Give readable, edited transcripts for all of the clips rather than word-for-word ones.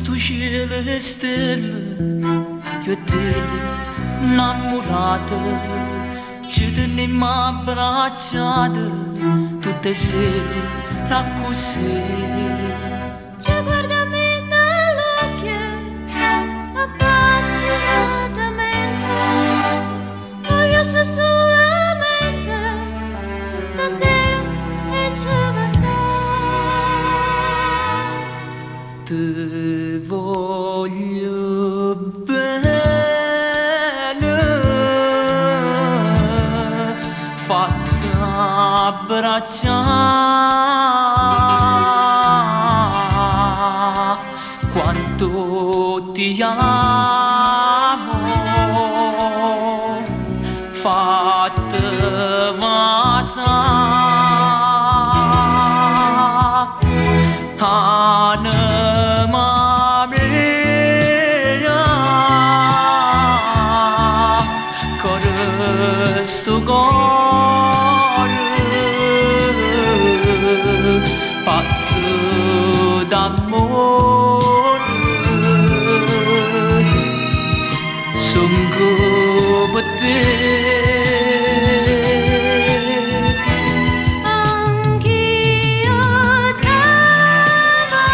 tu și le stelle, io te innamorata, ci teniamo abbracciate tutte sera così. Ci guardiamo dall'occhio appassionatamente, voglio se solamente stasera e ce va stare. Te voglio bene, fatta abbracciare, quanto ti amo, fatta vasare, anima mia, con sto cuore pazzo d'amore, sungguh per te. Anch'io t'amo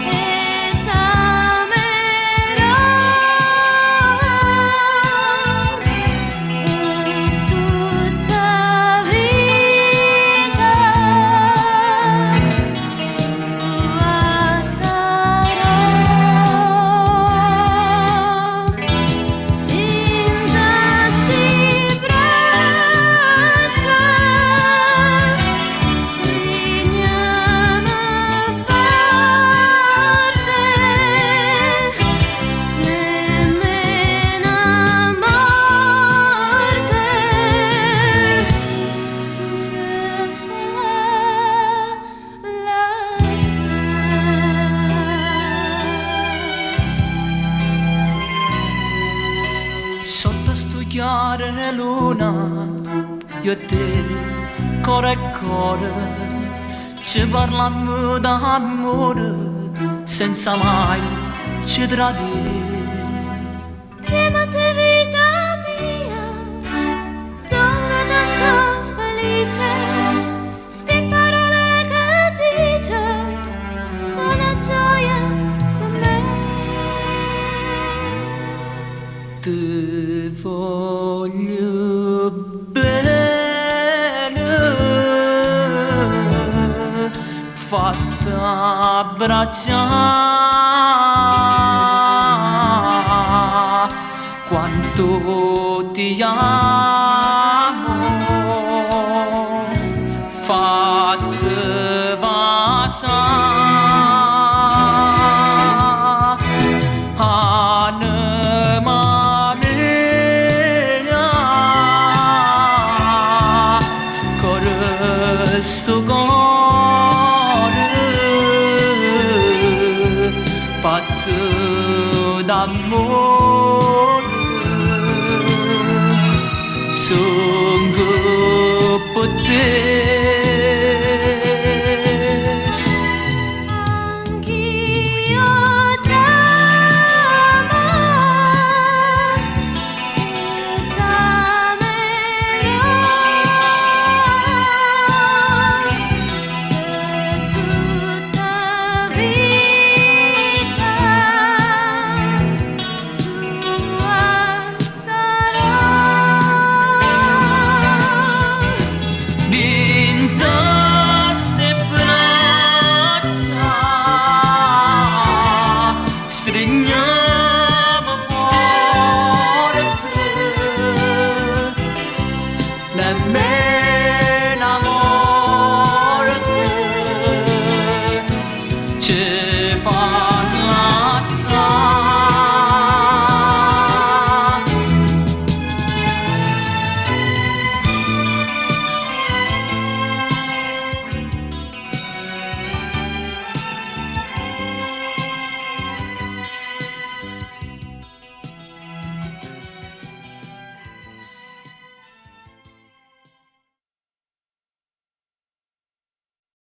e t'amerò per tutta vita, tua sarò in questi braccia, stringiamo forte, nemmeno a morte ce fa lasciare. Sotto sto chiare luna, io e te, cuore a cuore, ci parlammo d'amore, senza mai ci tradire. Insieme a te vita mia, sono tanto felice, ste parole che dice, sono gioia per me. Te voglio bene, fatta abbracciare, quanto ti amo, fatta vasare, anima mia, con sto cuore pazzo d'amore, sungguh per te.